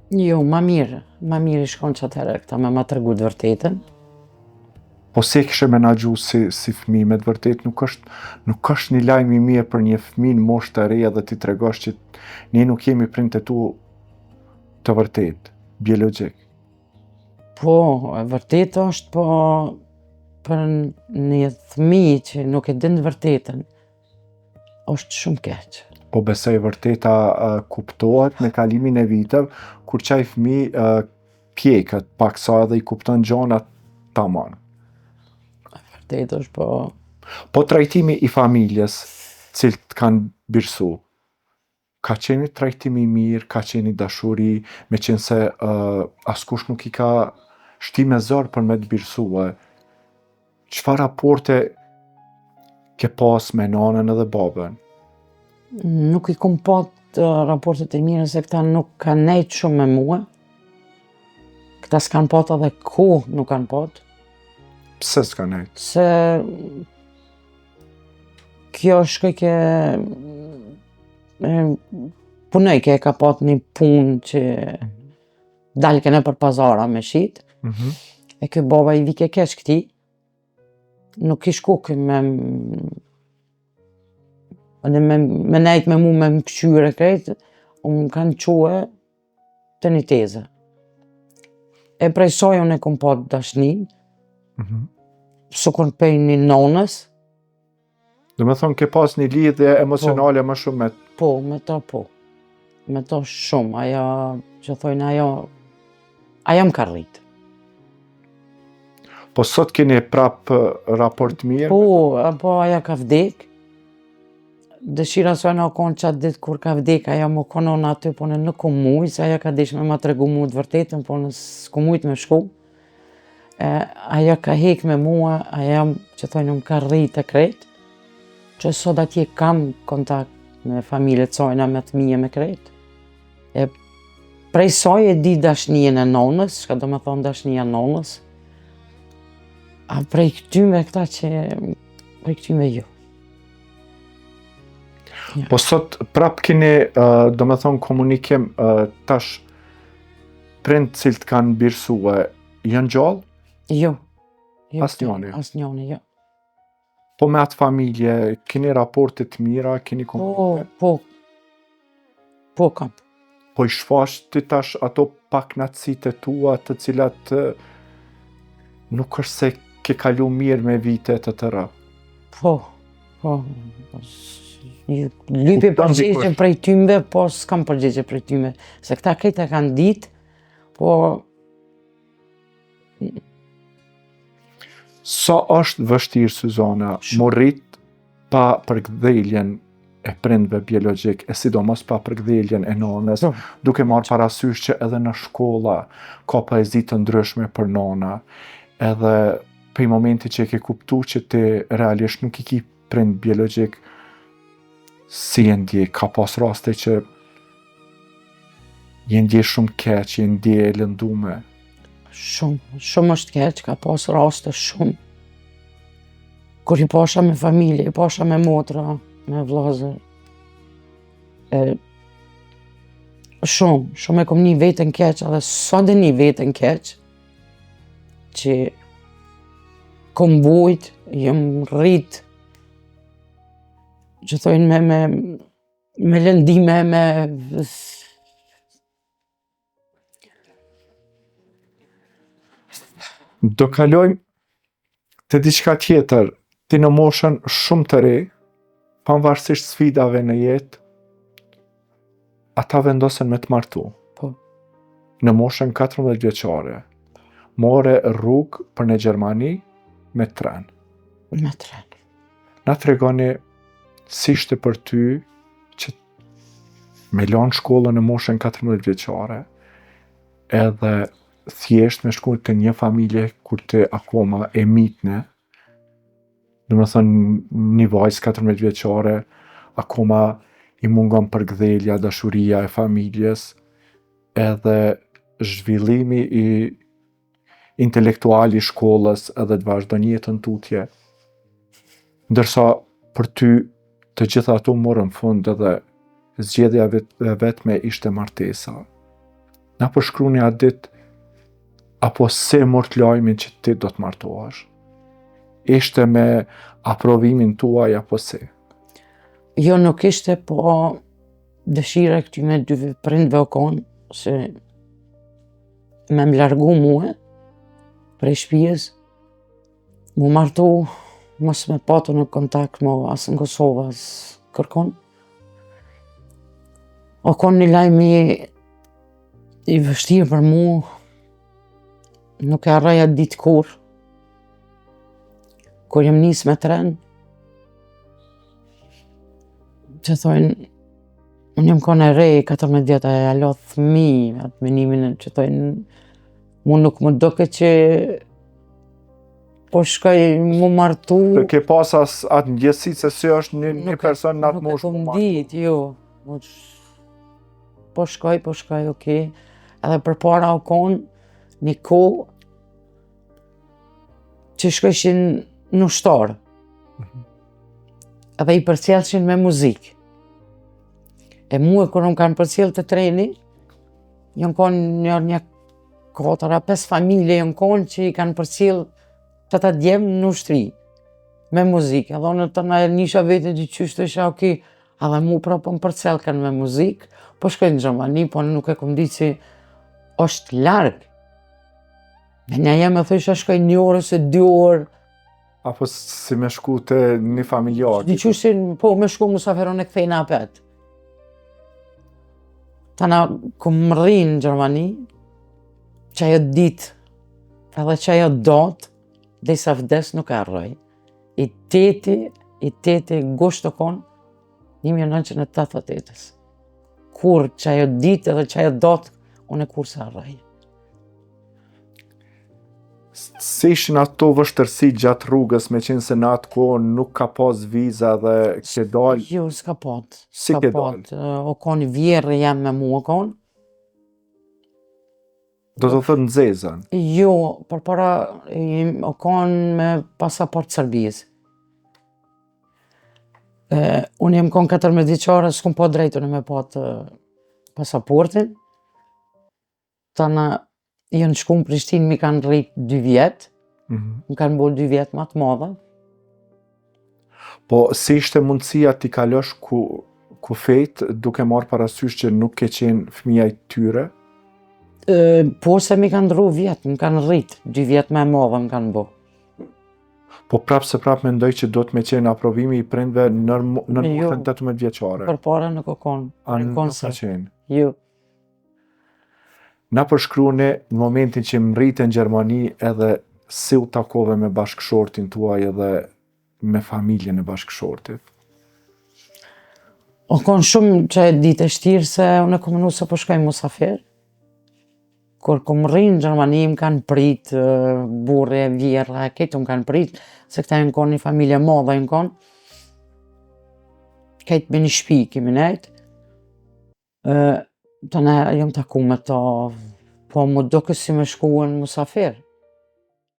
Jo, ma mirë i shkon që atëherë këta me ma tregu të vërtetën. Po se kishe menaxhu si fëmijë, me të vërtetë nuk është një lajm i mirë për një fëmijë në moshë të re dhe ti tregosh që ne nuk jemi prindët e tu të vërtetë, biologjik. Po, e vërtetë është, po për një fëmijë që nuk e din të vërtetën, është shumë keq. Po besoj vërteta kuptohet me kalimin e viteve, kur qaj fëmijë pjekët, pak sa edhe i kupton gjonat tamam. Vërtetë është, po... Po trajtimi i familjes, cilët kanë birsu, ka qenë trajtimi mirë, ka qenë dashuri, me qenë se askush nuk i ka shti me zor për me të birsue. Çfarë raporte ke pas me nanën edhe babën? Nuk i kom pat raportet e mira se këta nuk kanë nejt shumë me mua. Këta s'kan pat edhe kohë nuk kanë pat. Pse s'ka nejt? Se kjo shkoj ke punoj ke ka pat një punë që dalke në për pazara me shit. E kjo baba i vike keq këti. Nuk i shku me nejt me mu me më këqyre krejt, më kanë quë të një teze. E prej soj unë e kom pat dashni, sukur pej një nonës. Do me thonë ke pas një lidhje emocionale më shumë me... Po, me to shumë, ajo, që thojnë ajo më ka rritë. Po sot keni prap raport mirë? Po ajo ka vdek. Dëshira së në konë qatë ditë kur ka vdek, ajo më konon aty, po në nuk ku mujë, se ajo ka dish me ma tregu mu të vërtetën, po në s'ku mujtë me shku. Ajo ka hek me mua, ajo që thojnë më ka rritë e krejtë, që sot atje kam kontakt me familjet sojna, me të mije me krejtë. Prej soj e di dashnijën e nonës, shka do me thonë dashnija nonës, a prej këtyme këta që, prej këtyme jo. Po sot prap keni, do me thonë, komunikim tash prind cilët kanë birsue, janë gjallë? Jo. Asnjoni? Asnjoni, jo. Po me atë familje, keni raportet mira, keni komunikim? Po kam. Po i shfash ti tash ato paknatësitë e tua të cilat nuk është se ke kalu mirë me vite të tëra? Po. Lypi përgjigje prej tyme, po s'kam përgjigje prej tyme. Se këta krejt e kanë ditë, po... Sa është vështirë, Suzana, më rrit pa përkdheljen e prindve biologjik, e sidomos pa përkdheljen e nanës, duke marrë parasysh që edhe në shkolla ka poezi të ndryshme për nana, edhe për momenti që e ke kuptu që ti realisht nuk i ki prind biologjik, si e ndje, ka pas raste që je ndje shumë keq, je ndje e lëndume. Shumë është keq, ka pas raste shumë. Kur i pasha me familje, i pasha me motra, me vllazër. Shumë e kom një vetën keq, edhe sot e një vetën keq, që kom bujt, jem rrit, që thojnë me lëndime, Do kalojmë të diçka tjetër, ti në moshën shumë të re, pavarësisht sfidave në jetë, ata vendosen me të martu. Po. Në moshën 14 vjeçare, more rrugë për në Gjermani me tren. Me tren. Na tregoni si ishte për ty që me lanë shkollën në moshën 14 vjeçare, edhe thjesht me shku të një familje kur të akoma e mitne, do me thënë një vajzë 14 vjeçare, akoma i mungon përkdhelja, dashuria e familjes, edhe zhvillimi i intelektual i shkollës edhe të vazhdon jetën tutje. Ndërsa për ty të gjitha ato morën fund edhe zgjedhja vetme ishte martesa. Na përshkruni atë ditë, apo se mor të lajmin që ti do të martohesh? Ishte me aprovimin tuaj apo se? Jo, nuk ishte, po dëshira e këtyne dy prindve o konë se me më largu muhe prej shtëpisë, mu martu, mos me patu në kontakt mo as në Kosovë, as kërkon. O konë një lajmi i vështirë për mu, nuk e harroj atë ditë kur. Kur jam nis me tren, që thojnë, unë jam konë e re, 14 vjeta, e alodh fëmijë, atë menimin që thojnë, mu nuk më doke që po shkoj mu martu. Të ke pas atë ndjesi se si është një person në atë moshë mu martu? Nuk e kom ditë, jo. Po shkoj, okej. Edhe përpara o konë një kohë që shkojshin në ushtarë. Edhe i përcjellshin me muzikë. E mua kur më kanë përcjell të treni, janë konë një 4-5 familje janë konë që i kanë përcjell të ta djemë në ushtri, me muzikë. Edhe unë të na nisha vete që qysh të isha okej, edhe mu pra po më përcjell kanë me muzikë, po shkoj në Gjermani, po nuk e kom ditë që është largë. Me nja jem e thësha shkoj 1 orë ose 2 orë. Apo si me shku të një familjar? Diqyshin, po me shku musaferon e kthejna apet. Tana, ku më rrinë në Gjermani, që ajo ditë, edhe që ajo datë, dhe sa vdes nuk e harroj. I teti gusht të konë, 1988. Kur që ajo ditë edhe që ajo datë, unë e kur se harroj. Si ishin ato vështërsi gjatë rrugës, me qenë se në atë kohë nuk ka pas viza dhe ke dalë? Jo, s'ka pat. Si ke dalë? O konë vjerë jam me mu o konë. Do të thëtë nxezën? Jo, për para o konë me pasaport Serbisë. Unë jem konë 14 vjeçare, s'kum po drejtën me pat pasaportin. Tana, janë shku në Prishtinë, mi kanë rritë 2 vjetë, më kanë bërë 2 vjetë më të madhe. Po, si ishte mundësia t'i kalosh kufejt duke marrë parasysh që nuk ke qenë fëmija i tyre? Po, se mi kanë ndru vjetë, më kanë rritë, 2 vjetë më madhe më kanë bërë. Po prapë mendoj që do të me qenë aprovimi i prindve në moshën 18 vjeçare. Për para nuk o konë. A nuk ka qenë? Jo. Na përshkruni në momentin që më rritë në Gjermani edhe si u takove me bashkëshortin tuaj edhe me familjen e bashkëshortit? O konë shumë që e ditë e shtirë se unë e komunu se po shkoj musafir. Kur kom rrinë në Gjermani më kanë pritë, burre, vjerra, këtë më kanë pritë, se këta e në konë një familje madhe e në konë. Këtë me një shpi kemi nejtë. Të ne jam taku me ta, po mu do kësi me shku në musafir.